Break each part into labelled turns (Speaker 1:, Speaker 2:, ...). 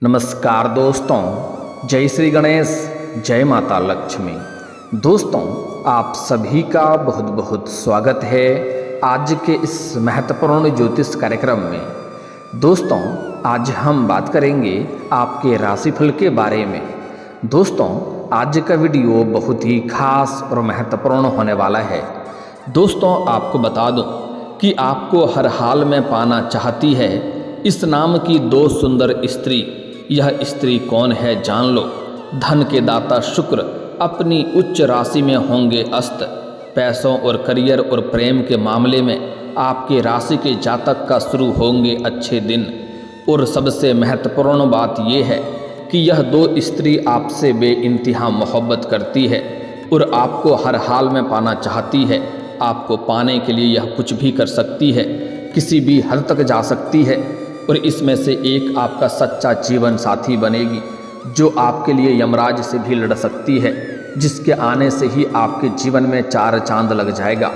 Speaker 1: नमस्कार दोस्तों, जय श्री गणेश, जय माता लक्ष्मी। दोस्तों, आप सभी का बहुत बहुत स्वागत है आज के इस महत्वपूर्ण ज्योतिष कार्यक्रम में। दोस्तों, आज हम बात करेंगे आपके राशिफल के बारे में। दोस्तों, आज का वीडियो बहुत ही खास और महत्वपूर्ण होने वाला है। दोस्तों, आपको बता दूं कि आपको हर हाल में पाना चाहती है इस नाम की दो सुंदर स्त्री। यह स्त्री कौन है जान लो। धन के दाता शुक्र अपनी उच्च राशि में होंगे अस्त। पैसों और करियर और प्रेम के मामले में आपके राशि के जातक का शुरू होंगे अच्छे दिन। और सबसे महत्वपूर्ण बात यह है कि यह दो स्त्री आपसे बेइंतहा मोहब्बत करती है और आपको हर हाल में पाना चाहती है। आपको पाने के लिए यह कुछ भी कर सकती है, किसी भी हद तक जा सकती है। और इसमें से एक आपका सच्चा जीवन साथी बनेगी जो आपके लिए यमराज से भी लड़ सकती है, जिसके आने से ही आपके जीवन में चार चांद लग जाएगा।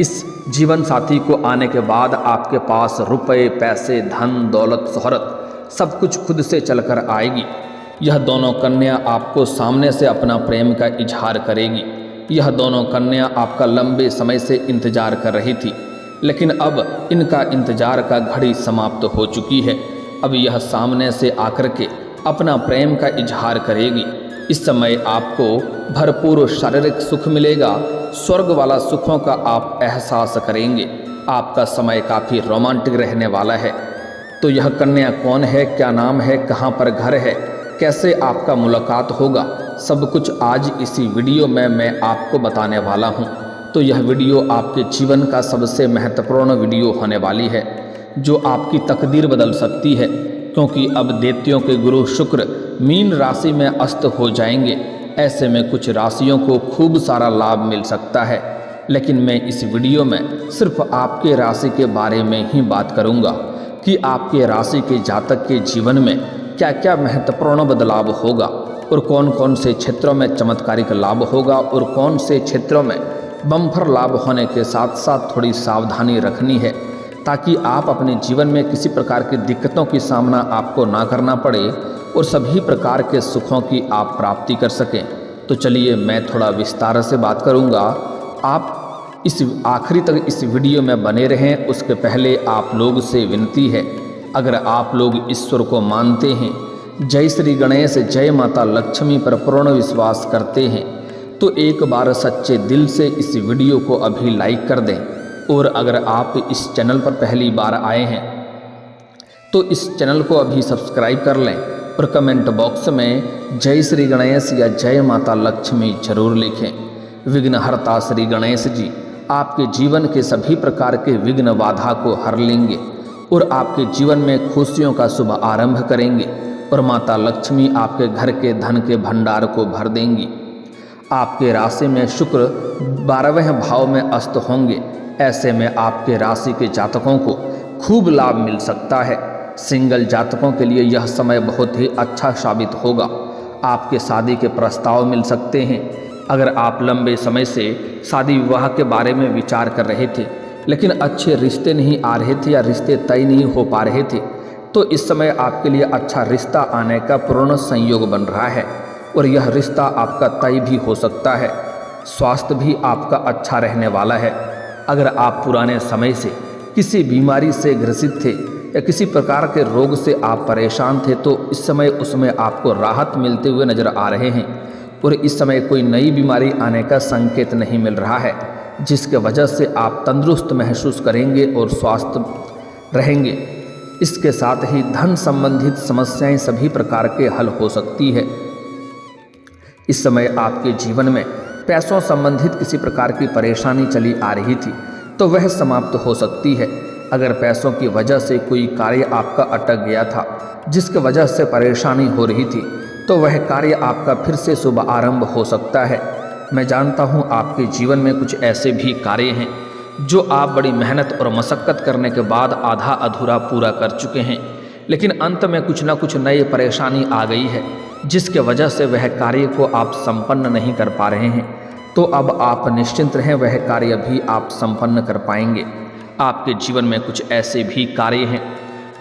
Speaker 1: इस जीवन साथी को आने के बाद आपके पास रुपए, पैसे, धन, दौलत, शोहरत सब कुछ खुद से चलकर आएगी। यह दोनों कन्या आपको सामने से अपना प्रेम का इजहार करेगी। यह दोनों कन्या आपका लंबे समय से इंतजार कर रही थी, लेकिन अब इनका इंतजार का घड़ी समाप्त हो चुकी है। अब यह सामने से आकर के अपना प्रेम का इजहार करेगी। इस समय आपको भरपूर शारीरिक सुख मिलेगा। स्वर्ग वाला सुखों का आप एहसास करेंगे। आपका समय काफ़ी रोमांटिक रहने वाला है। तो यह कन्या कौन है, क्या नाम है, कहाँ पर घर है, कैसे आपका मुलाकात होगा, सब कुछ आज इसी वीडियो में मैं आपको बताने वाला हूँ। तो यह वीडियो आपके जीवन का सबसे महत्वपूर्ण वीडियो होने वाली है, जो आपकी तकदीर बदल सकती है। क्योंकि अब दैत्यों के गुरु शुक्र मीन राशि में अस्त हो जाएंगे। ऐसे में कुछ राशियों को खूब सारा लाभ मिल सकता है, लेकिन मैं इस वीडियो में सिर्फ आपके राशि के बारे में ही बात करूंगा कि आपके राशि के जातक के जीवन में क्या क्या महत्वपूर्ण बदलाव होगा और कौन कौन से क्षेत्रों में चमत्कारिक लाभ होगा और कौन से क्षेत्रों में बम्पर लाभ होने के साथ साथ थोड़ी सावधानी रखनी है, ताकि आप अपने जीवन में किसी प्रकार की दिक्कतों की सामना आपको ना करना पड़े और सभी प्रकार के सुखों की आप प्राप्ति कर सकें। तो चलिए मैं थोड़ा विस्तार से बात करूंगा। आप इस आखिरी तक इस वीडियो में बने रहें। उसके पहले आप लोग से विनती है, अगर आप लोग ईश्वर को मानते हैं, जय श्री गणेश, जय माता लक्ष्मी पर पूर्ण विश्वास करते हैं, तो एक बार सच्चे दिल से इस वीडियो को अभी लाइक कर दें। और अगर आप इस चैनल पर पहली बार आए हैं तो इस चैनल को अभी सब्सक्राइब कर लें और कमेंट बॉक्स में जय श्री गणेश या जय माता लक्ष्मी जरूर लिखें। विघ्नहर्ता श्री गणेश जी आपके जीवन के सभी प्रकार के विघ्न बाधा को हर लेंगे और आपके जीवन में खुशियों का शुभ आरंभ करेंगे। और माता लक्ष्मी आपके घर के धन के भंडार को भर देंगी। आपके राशि में शुक्र 12वें भाव में अस्त होंगे। ऐसे में आपके राशि के जातकों को खूब लाभ मिल सकता है। सिंगल जातकों के लिए यह समय बहुत ही अच्छा साबित होगा। आपके शादी के प्रस्ताव मिल सकते हैं। अगर आप लंबे समय से शादी विवाह के बारे में विचार कर रहे थे, लेकिन अच्छे रिश्ते नहीं आ रहे थे या रिश्ते तय नहीं हो पा रहे थे, तो इस समय आपके लिए अच्छा रिश्ता आने का पूर्ण संयोग बन रहा है और यह रिश्ता आपका तय भी हो सकता है। स्वास्थ्य भी आपका अच्छा रहने वाला है। अगर आप पुराने समय से किसी बीमारी से ग्रसित थे या किसी प्रकार के रोग से आप परेशान थे, तो इस समय उसमें आपको राहत मिलते हुए नजर आ रहे हैं। और इस समय कोई नई बीमारी आने का संकेत नहीं मिल रहा है, जिसके वजह से आप तंदुरुस्त महसूस करेंगे और स्वस्थ रहेंगे। इसके साथ ही धन संबंधित समस्याएं सभी प्रकार के हल हो सकती है। इस समय आपके जीवन में पैसों संबंधित किसी प्रकार की परेशानी चली आ रही थी, तो वह समाप्त हो सकती है। अगर पैसों की वजह से कोई कार्य आपका अटक गया था, जिसकी वजह से परेशानी हो रही थी, तो वह कार्य आपका फिर से शुभ आरंभ हो सकता है। मैं जानता हूँ आपके जीवन में कुछ ऐसे भी कार्य हैं जो आप बड़ी मेहनत और मशक्क़त करने के बाद आधा अधूरा पूरा कर चुके हैं, लेकिन अंत में कुछ ना कुछ नई परेशानी आ गई है, जिसके वजह से वह कार्य को आप संपन्न नहीं कर पा रहे हैं। तो अब आप निश्चिंत रहें, वह कार्य भी आप संपन्न कर पाएंगे। आपके जीवन में कुछ ऐसे भी कार्य हैं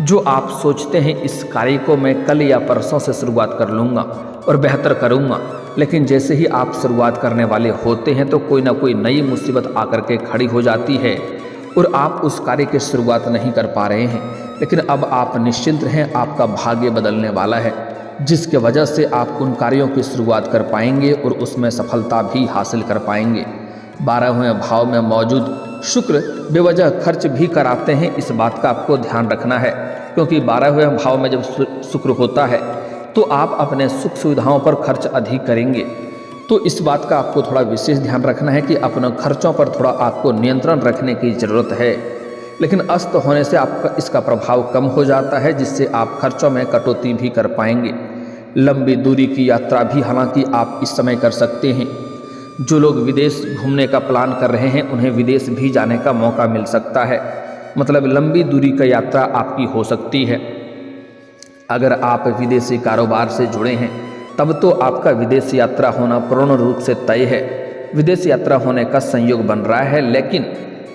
Speaker 1: जो आप सोचते हैं इस कार्य को मैं कल या परसों से शुरुआत कर लूँगा और बेहतर करूँगा, लेकिन जैसे ही आप शुरुआत करने वाले होते हैं तो कोई ना कोई नई मुसीबत आकर के खड़ी हो जाती है और आप उस कार्य की शुरुआत नहीं कर पा रहे हैं। लेकिन अब आप निश्चिंत रहें, आपका भाग्य बदलने वाला है, जिसके वजह से आप उन कार्यों की शुरुआत कर पाएंगे और उसमें सफलता भी हासिल कर पाएंगे। 12वें भाव में मौजूद शुक्र बेवजह खर्च भी कराते हैं, इस बात का आपको ध्यान रखना है, क्योंकि 12वें भाव में जब शुक्र होता है तो आप अपने सुख सुविधाओं पर खर्च अधिक करेंगे। तो इस बात का आपको थोड़ा विशेष ध्यान रखना है कि अपने खर्चों पर थोड़ा आपको नियंत्रण रखने की ज़रूरत है। लेकिन अस्त होने से आपका इसका प्रभाव कम हो जाता है, जिससे आप खर्चों में कटौती भी कर पाएंगे। लंबी दूरी की यात्रा भी हालांकि आप इस समय कर सकते हैं। जो लोग विदेश घूमने का प्लान कर रहे हैं उन्हें विदेश भी जाने का मौका मिल सकता है, मतलब लंबी दूरी का यात्रा आपकी हो सकती है। अगर आप विदेशी कारोबार से जुड़े हैं तब तो आपका विदेश यात्रा होना पूर्ण रूप से तय है। विदेश यात्रा होने का संयोग बन रहा है, लेकिन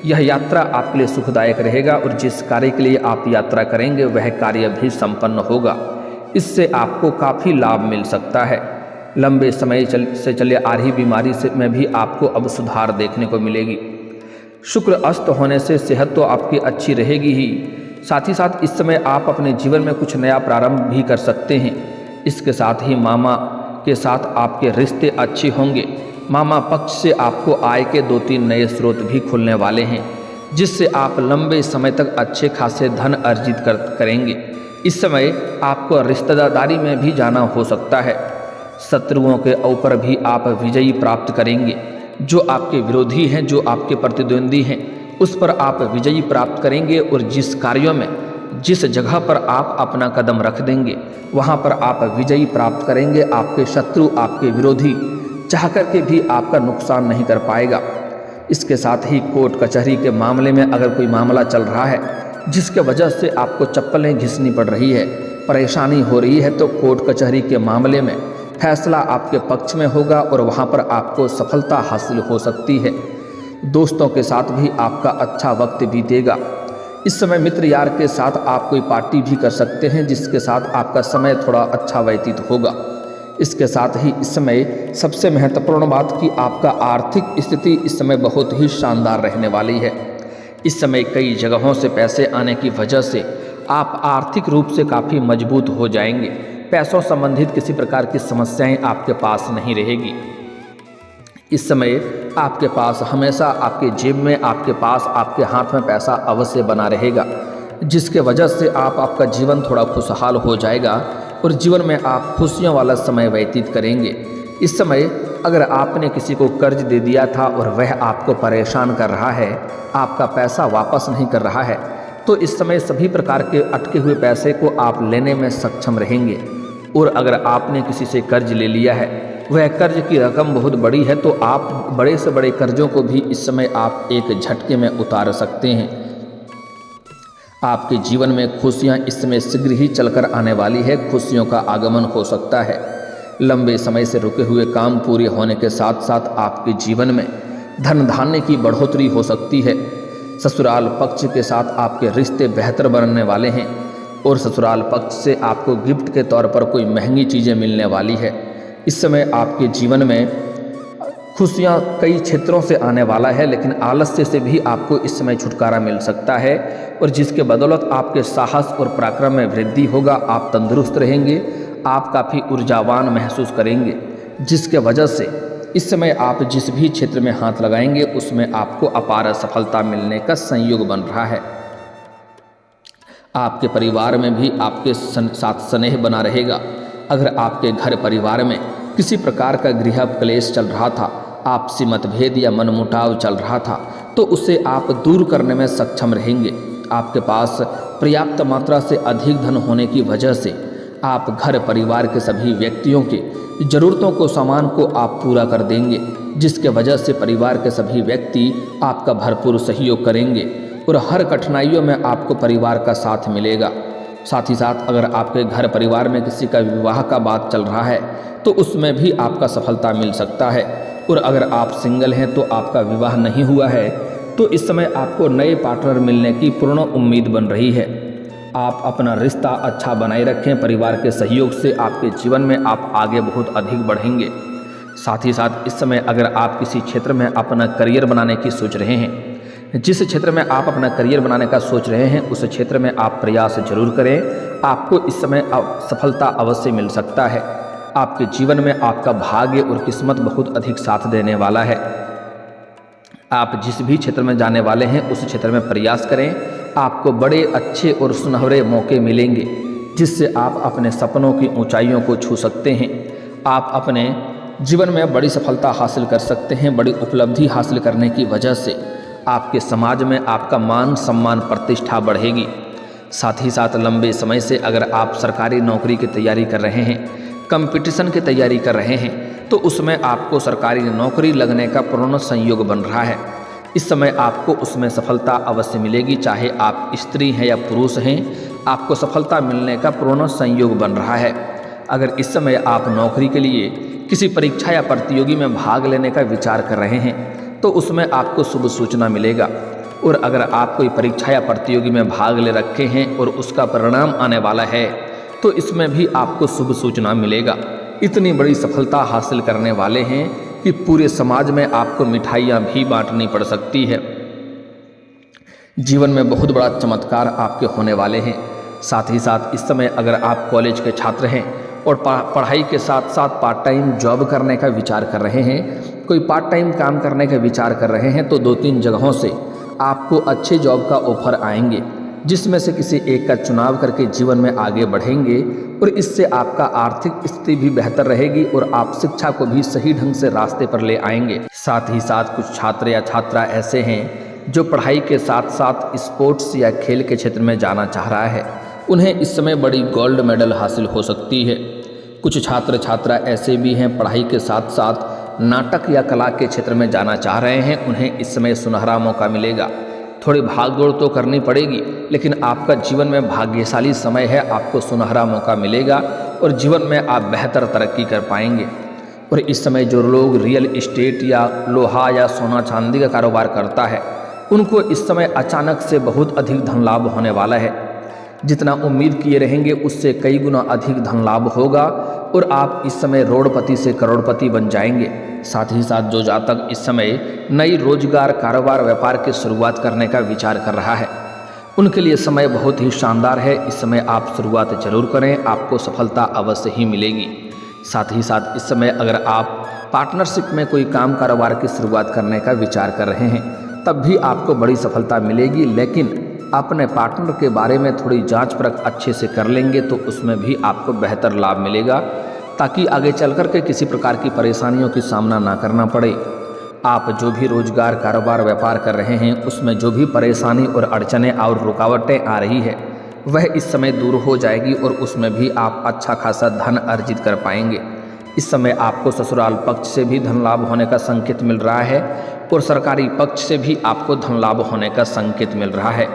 Speaker 1: यह यात्रा आपके लिए सुखदायक रहेगा और जिस कार्य के लिए आप यात्रा करेंगे वह कार्य भी संपन्न होगा। इससे आपको काफ़ी लाभ मिल सकता है। लंबे समय से चले आ रही बीमारी से में भी आपको अब सुधार देखने को मिलेगी। शुक्र अस्त होने से सेहत तो आपकी अच्छी रहेगी ही, साथ ही साथ इस समय आप अपने जीवन में कुछ नया प्रारंभ भी कर सकते हैं। इसके साथ ही मामा के साथ आपके रिश्ते अच्छे होंगे। मामा पक्ष से आपको आय के 2-3 नए स्रोत भी खुलने वाले हैं, जिससे आप लंबे समय तक अच्छे खासे धन अर्जित करेंगे। इस समय आपको रिश्तेदारी में भी जाना हो सकता है। शत्रुओं के ऊपर भी आप विजयी प्राप्त करेंगे। जो आपके विरोधी हैं, जो आपके प्रतिद्वंदी हैं, उस पर आप विजयी प्राप्त करेंगे और जिस कार्यों में जिस जगह पर आप अपना कदम रख देंगे वहाँ पर आप विजयी प्राप्त करेंगे। आपके शत्रु, आपके विरोधी चाह करके भी आपका नुकसान नहीं कर पाएगा। इसके साथ ही कोर्ट कचहरी के मामले में अगर कोई मामला चल रहा है जिसके वजह से आपको चप्पलें घिसनी पड़ रही है, परेशानी हो रही है, तो कोर्ट कचहरी के मामले में फैसला आपके पक्ष में होगा और वहाँ पर आपको सफलता हासिल हो सकती है। दोस्तों के साथ भी आपका अच्छा वक्त बीतेगा। इस समय मित्र यार के साथ आप कोई पार्टी भी कर सकते हैं, जिसके साथ आपका समय थोड़ा अच्छा व्यतीत होगा। इसके साथ ही इस समय सबसे महत्वपूर्ण बात कि आपका आर्थिक स्थिति इस समय बहुत ही शानदार रहने वाली है। इस समय कई जगहों से पैसे आने की वजह से आप आर्थिक रूप से काफ़ी मजबूत हो जाएंगे। पैसों संबंधित किसी प्रकार की समस्याएं आपके पास नहीं रहेगी। इस समय आपके पास हमेशा आपके जेब में, आपके पास, आपके हाथ में पैसा अवश्य बना रहेगा, जिसके वजह से आपका जीवन थोड़ा खुशहाल हो जाएगा और जीवन में आप खुशियों वाला समय व्यतीत करेंगे। इस समय अगर आपने किसी को कर्ज दे दिया था और वह आपको परेशान कर रहा है, आपका पैसा वापस नहीं कर रहा है, तो इस समय सभी प्रकार के अटके हुए पैसे को आप लेने में सक्षम रहेंगे। और अगर आपने किसी से कर्ज ले लिया है, वह कर्ज की रकम बहुत बड़ी है, तो आप बड़े से बड़े कर्जों को भी इस समय आप एक झटके में उतार सकते हैं। आपके जीवन में खुशियां इस समय शीघ्र ही चलकर आने वाली है। खुशियों का आगमन हो सकता है। लंबे समय से रुके हुए काम पूरे होने के साथ साथ आपके जीवन में धन धान्य की बढ़ोतरी हो सकती है। ससुराल पक्ष के साथ आपके रिश्ते बेहतर बनने वाले हैं और ससुराल पक्ष से आपको गिफ्ट के तौर पर कोई महंगी चीज़ें मिलने वाली है। इस समय आपके जीवन में खुशियाँ कई क्षेत्रों से आने वाला है, लेकिन आलस्य से भी आपको इस समय छुटकारा मिल सकता है और जिसके बदौलत आपके साहस और पराक्रम में वृद्धि होगा। आप तंदुरुस्त रहेंगे, आप काफ़ी ऊर्जावान महसूस करेंगे, जिसके वजह से इस समय आप जिस भी क्षेत्र में हाथ लगाएंगे उसमें आपको अपार सफलता मिलने का संयोग बन रहा है। आपके परिवार में भी आपके साथ स्नेह बना रहेगा। अगर आपके घर परिवार में किसी प्रकार का गृह क्लेश चल रहा था, आपसी मतभेद या मनमुटाव चल रहा था, तो उसे आप दूर करने में सक्षम रहेंगे। आपके पास पर्याप्त मात्रा से अधिक धन होने की वजह से आप घर परिवार के सभी व्यक्तियों के ज़रूरतों को, सामान को आप पूरा कर देंगे, जिसके वजह से परिवार के सभी व्यक्ति आपका भरपूर सहयोग करेंगे और हर कठिनाइयों में आपको परिवार का साथ मिलेगा। साथ ही साथ अगर आपके घर परिवार में किसी का विवाह का बात चल रहा है तो उसमें भी आपका सफलता मिल सकता है। और अगर आप सिंगल हैं तो आपका विवाह नहीं हुआ है तो इस समय आपको नए पार्टनर मिलने की पूर्ण उम्मीद बन रही है। आप अपना रिश्ता अच्छा बनाए रखें। परिवार के सहयोग से आपके जीवन में आप आगे बहुत अधिक बढ़ेंगे। साथ ही साथ इस समय अगर आप किसी क्षेत्र में अपना करियर बनाने की सोच रहे हैं, जिस क्षेत्र में आप अपना करियर बनाने का सोच रहे हैं उस क्षेत्र में आप प्रयास जरूर करें। आपको इस समय सफलता अवश्य मिल सकता है। आपके जीवन में आपका भाग्य और किस्मत बहुत अधिक साथ देने वाला है। आप जिस भी क्षेत्र में जाने वाले हैं उस क्षेत्र में प्रयास करें। आपको बड़े अच्छे और सुनहरे मौके मिलेंगे जिससे आप अपने सपनों की ऊंचाइयों को छू सकते हैं। आप अपने जीवन में बड़ी सफलता हासिल कर सकते हैं। बड़ी उपलब्धि हासिल करने की वजह से आपके समाज में आपका मान सम्मान प्रतिष्ठा बढ़ेगी। साथ ही साथ लंबे समय से अगर आप सरकारी नौकरी की तैयारी कर रहे हैं, कंपटीशन की तैयारी कर रहे हैं, तो उसमें आपको सरकारी नौकरी लगने का पूर्ण संयोग बन रहा है। इस समय आपको उसमें सफलता अवश्य मिलेगी। चाहे आप स्त्री हैं या पुरुष हैं, आपको सफलता मिलने का पूर्ण संयोग बन रहा है। अगर इस समय आप नौकरी के लिए किसी परीक्षा या प्रतियोगी में भाग लेने का विचार कर रहे हैं तो उसमें आपको शुभ सूचना मिलेगा। और अगर आप कोई परीक्षा या प्रतियोगी में भाग ले रखे हैं और उसका परिणाम आने वाला है तो इसमें भी आपको शुभ सूचना मिलेगा। इतनी बड़ी सफलता हासिल करने वाले हैं कि पूरे समाज में आपको मिठाइयाँ भी बांटनी पड़ सकती है। जीवन में बहुत बड़ा चमत्कार आपके होने वाले हैं। साथ ही साथ इस समय अगर आप कॉलेज के छात्र हैं और पढ़ाई के साथ साथ पार्ट टाइम जॉब करने का विचार कर रहे हैं, कोई पार्ट टाइम काम करने का विचार कर रहे हैं, तो 2-3 जगहों से आपको अच्छे जॉब का ऑफर आएंगे जिसमें से किसी एक का चुनाव करके जीवन में आगे बढ़ेंगे और इससे आपका आर्थिक स्थिति भी बेहतर रहेगी और आप शिक्षा को भी सही ढंग से रास्ते पर ले आएंगे। साथ ही साथ कुछ छात्र या छात्रा ऐसे हैं जो पढ़ाई के साथ साथ स्पोर्ट्स या खेल के क्षेत्र में जाना चाह रहा है, उन्हें इस समय बड़ी गोल्ड मेडल हासिल हो सकती है। कुछ छात्र छात्रा ऐसे भी हैं पढ़ाई के साथ साथ नाटक या कला के क्षेत्र में जाना चाह रहे हैं, उन्हें इस समय सुनहरा मौका मिलेगा। थोड़ी भागदौड़ तो करनी पड़ेगी लेकिन आपका जीवन में भाग्यशाली समय है, आपको सुनहरा मौका मिलेगा और जीवन में आप बेहतर तरक्की कर पाएंगे। और इस समय जो लोग रियल एस्टेट या लोहा या सोना चांदी का कारोबार करता है उनको इस समय अचानक से बहुत अधिक धन लाभ होने वाला है। जितना उम्मीद किए रहेंगे उससे कई गुना अधिक धन लाभ होगा और आप इस समय करोड़पति से करोड़पति बन जाएंगे। साथ ही साथ जो जातक इस समय नई रोजगार कारोबार व्यापार की शुरुआत करने का विचार कर रहा है उनके लिए समय बहुत ही शानदार है। इस समय आप शुरुआत जरूर करें, आपको सफलता अवश्य ही मिलेगी। साथ ही साथ इस समय अगर आप पार्टनरशिप में कोई काम कारोबार की शुरुआत करने का विचार कर रहे हैं तब भी आपको बड़ी सफलता मिलेगी, लेकिन अपने पार्टनर के बारे में थोड़ी जांच परख अच्छे से कर लेंगे तो उसमें भी आपको बेहतर लाभ मिलेगा ताकि आगे चल कर के किसी प्रकार की परेशानियों की सामना ना करना पड़े। आप जो भी रोजगार कारोबार व्यापार कर रहे हैं उसमें जो भी परेशानी और अड़चनें और रुकावटें आ रही है वह इस समय दूर हो जाएगी और उसमें भी आप अच्छा खासा धन अर्जित कर पाएंगे। इस समय आपको ससुराल पक्ष से भी धन लाभ होने का संकेत मिल रहा है और सरकारी पक्ष से भी आपको धन लाभ होने का संकेत मिल रहा है।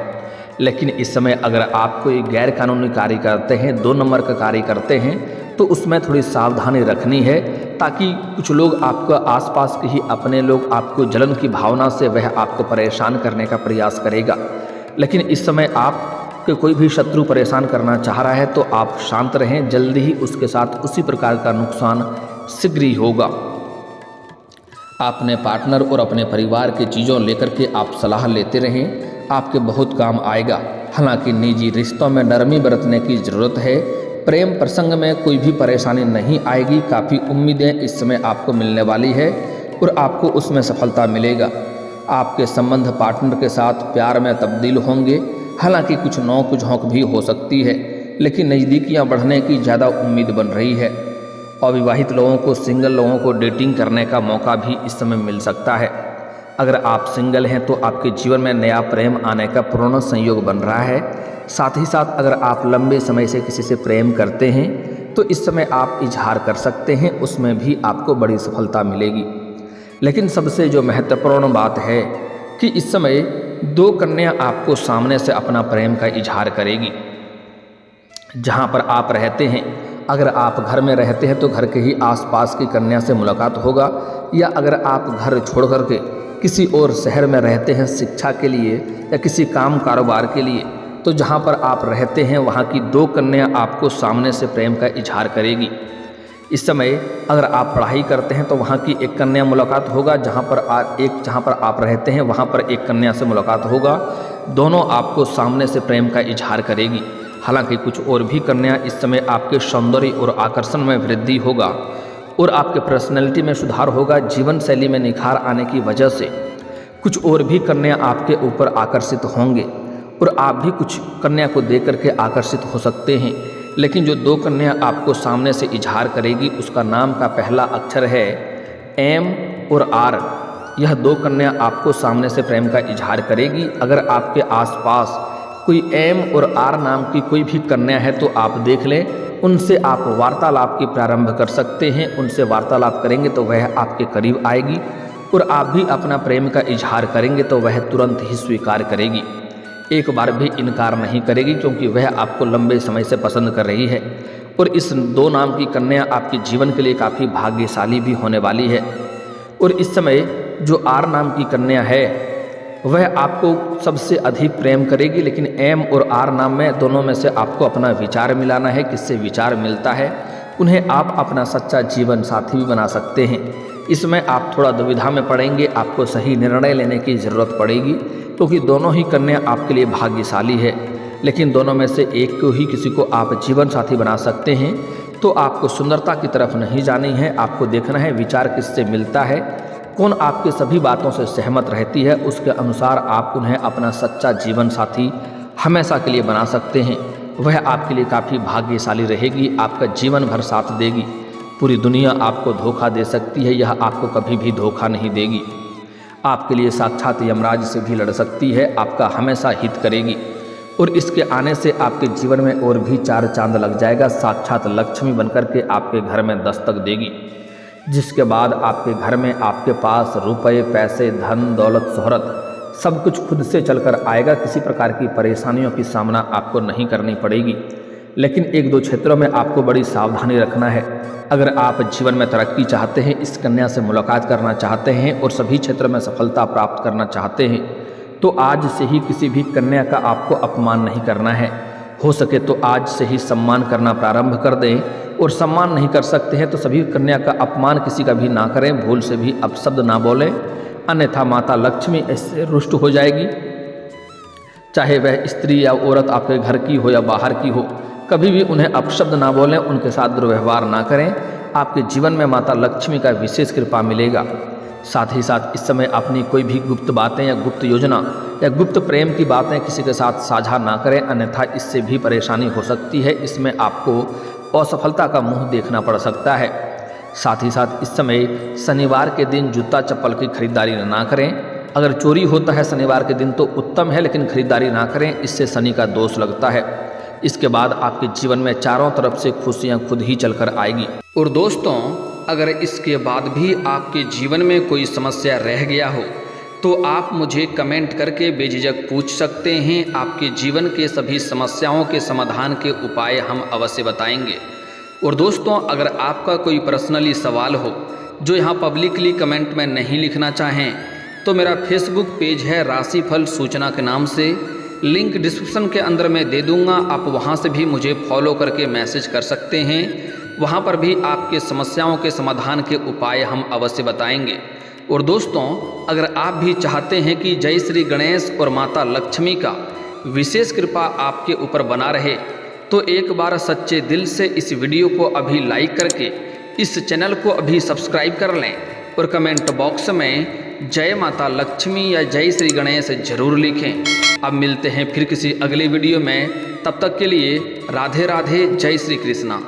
Speaker 1: लेकिन इस समय अगर आप कोई गैर कानूनी कार्य करते हैं, 2 नंबर का कार्य करते हैं, तो उसमें थोड़ी सावधानी रखनी है ताकि कुछ लोग आपको आसपास के ही अपने लोग आपको जलन की भावना से वह आपको परेशान करने का प्रयास करेगा। लेकिन इस समय आपके कोई भी शत्रु परेशान करना चाह रहा है तो आप शांत रहें, जल्दी ही उसके साथ उसी प्रकार का नुकसान शीघ्र ही होगा। अपने पार्टनर और अपने परिवार की चीज़ों लेकर के आप सलाह लेते रहें, आपके बहुत काम आएगा। हालांकि निजी रिश्तों में नरमी बरतने की ज़रूरत है। प्रेम प्रसंग में कोई भी परेशानी नहीं आएगी। काफ़ी उम्मीदें इस समय आपको मिलने वाली है और आपको उसमें सफलता मिलेगा। आपके संबंध पार्टनर के साथ प्यार में तब्दील होंगे। हालांकि कुछ नोक झोंक भी हो सकती है लेकिन नज़दीकियां बढ़ने की ज़्यादा उम्मीद बन रही है। अविवाहित लोगों को, सिंगल लोगों को डेटिंग करने का मौका भी इस समय मिल सकता है। अगर आप सिंगल हैं तो आपके जीवन में नया प्रेम आने का पूर्ण संयोग बन रहा है। साथ ही साथ अगर आप लंबे समय से किसी से प्रेम करते हैं तो इस समय आप इजहार कर सकते हैं, उसमें भी आपको बड़ी सफलता मिलेगी। लेकिन सबसे जो महत्वपूर्ण बात है कि इस समय 2 कन्या आपको सामने से अपना प्रेम का इजहार करेगी। जहाँ पर आप रहते हैं, अगर आप घर में रहते हैं तो घर के ही आसपास की कन्या से मुलाकात होगा, या अगर आप घर छोड़ करके किसी और शहर में रहते हैं शिक्षा के लिए या किसी काम कारोबार के लिए, तो जहाँ पर आप रहते हैं वहाँ की 2 कन्या आपको सामने से प्रेम का इजहार करेगी। इस समय अगर आप पढ़ाई करते हैं तो वहाँ की 1 कन्या मुलाकात होगा, जहाँ पर आप रहते हैं वहाँ पर 1 कन्या से मुलाकात होगा। दोनों आपको सामने से प्रेम का इजहार करेगी। हालांकि कुछ और भी कन्या इस समय आपके सौंदर्य और आकर्षण में वृद्धि होगा और आपके पर्सनैलिटी में सुधार होगा। जीवन शैली में निखार आने की वजह से कुछ और भी कन्या आपके ऊपर आकर्षित होंगे और आप भी कुछ कन्या को देख करके आकर्षित हो सकते हैं। लेकिन जो 2 कन्या आपको सामने से इजहार करेगी उसका नाम का पहला अक्षर है M और R। यह 2 कन्या आपको सामने से प्रेम का इजहार करेगी। अगर आपके आसपास कोई M और R नाम की कोई भी कन्या है तो आप देख लें, उनसे आप वार्तालाप की प्रारंभ कर सकते हैं। उनसे वार्तालाप करेंगे तो वह आपके करीब आएगी और आप भी अपना प्रेम का इजहार करेंगे तो वह तुरंत ही स्वीकार करेगी, एक बार भी इनकार नहीं करेगी, क्योंकि वह आपको लंबे समय से पसंद कर रही है। और इस 2 नाम की कन्या आपके जीवन के लिए काफ़ी भाग्यशाली भी होने वाली है। और इस समय जो R नाम की कन्या है वह आपको सबसे अधिक प्रेम करेगी, लेकिन M और R नाम में दोनों में से आपको अपना विचार मिलाना है। किससे विचार मिलता है उन्हें आप अपना सच्चा जीवन साथी भी बना सकते हैं। इसमें आप थोड़ा दुविधा में पड़ेंगे, आपको सही निर्णय लेने की ज़रूरत पड़ेगी, क्योंकि दोनों ही कन्या आपके लिए भाग्यशाली है। लेकिन दोनों में से एक को ही किसी को आप जीवन साथी बना सकते हैं। तो आपको सुंदरता की तरफ नहीं जानी है, आपको देखना है विचार किससे मिलता है, कौन आपके सभी बातों से सहमत रहती है, उसके अनुसार आप उन्हें अपना सच्चा जीवन साथी हमेशा के लिए बना सकते हैं। वह आपके लिए काफ़ी भाग्यशाली रहेगी, आपका जीवन भर साथ देगी। पूरी दुनिया आपको धोखा दे सकती है, यह आपको कभी भी धोखा नहीं देगी। आपके लिए साक्षात यमराज से भी लड़ सकती है, आपका हमेशा हित करेगी। और इसके आने से आपके जीवन में और भी 4 चांद लग जाएगा। साक्षात लक्ष्मी बनकर के आपके घर में दस्तक देगी, जिसके बाद आपके घर में आपके पास रुपए, पैसे, धन, दौलत, शोहरत सब कुछ खुद से चलकर आएगा। किसी प्रकार की परेशानियों की सामना आपको नहीं करनी पड़ेगी। लेकिन 1-2 क्षेत्रों में आपको बड़ी सावधानी रखना है। अगर आप जीवन में तरक्की चाहते हैं, इस कन्या से मुलाकात करना चाहते हैं और सभी क्षेत्र में सफलता प्राप्त करना चाहते हैं, तो आज से ही किसी भी कन्या का आपको अपमान नहीं करना है। हो सके तो आज से ही सम्मान करना प्रारंभ कर दें, और सम्मान नहीं कर सकते हैं तो सभी कन्या का अपमान किसी का भी ना करें, भूल से भी अपशब्द ना बोलें, अन्यथा माता लक्ष्मी इससे रुष्ट हो जाएगी। चाहे वह स्त्री या औरत आपके घर की हो या बाहर की हो, कभी भी उन्हें अपशब्द ना बोलें, उनके साथ दुर्व्यवहार ना करें। आपके जीवन में माता लक्ष्मी का विशेष कृपा मिलेगा। साथ ही साथ इस समय अपनी कोई भी गुप्त बातें या गुप्त योजना या गुप्त प्रेम की बातें किसी के साथ साझा ना करें, अन्यथा इससे भी परेशानी हो सकती है। इसमें आपको असफलता का मुंह देखना पड़ सकता है। साथ ही साथ इस समय शनिवार के दिन जूता चप्पल की खरीदारी ना करें। अगर चोरी होता है शनिवार के दिन तो उत्तम है, लेकिन खरीदारी ना करें, इससे शनि का दोष लगता है। इसके बाद आपके जीवन में चारों तरफ से खुशियां खुद ही चलकर आएगी। और दोस्तों, अगर इसके बाद भी आपके जीवन में कोई समस्या रह गया हो तो आप मुझे कमेंट करके बेझिझक पूछ सकते हैं। आपके जीवन के सभी समस्याओं के समाधान के उपाय हम अवश्य बताएंगे। और दोस्तों, अगर आपका कोई पर्सनली सवाल हो जो यहाँ पब्लिकली कमेंट में नहीं लिखना चाहें, तो मेरा फेसबुक पेज है राशिफल सूचना के नाम से, लिंक डिस्क्रिप्शन के अंदर मैं दे दूँगा। आप वहाँ से भी मुझे फॉलो करके मैसेज कर सकते हैं। वहाँ पर भी आपके समस्याओं के समाधान के उपाय हम अवश्य बताएंगे। और दोस्तों, अगर आप भी चाहते हैं कि जय श्री गणेश और माता लक्ष्मी का विशेष कृपा आपके ऊपर बना रहे, तो एक बार सच्चे दिल से इस वीडियो को अभी लाइक करके इस चैनल को अभी सब्सक्राइब कर लें और कमेंट बॉक्स में जय माता लक्ष्मी या जय श्री गणेश जरूर लिखें। अब मिलते हैं फिर किसी अगले वीडियो में, तब तक के लिए राधे राधे, जय श्री कृष्णा।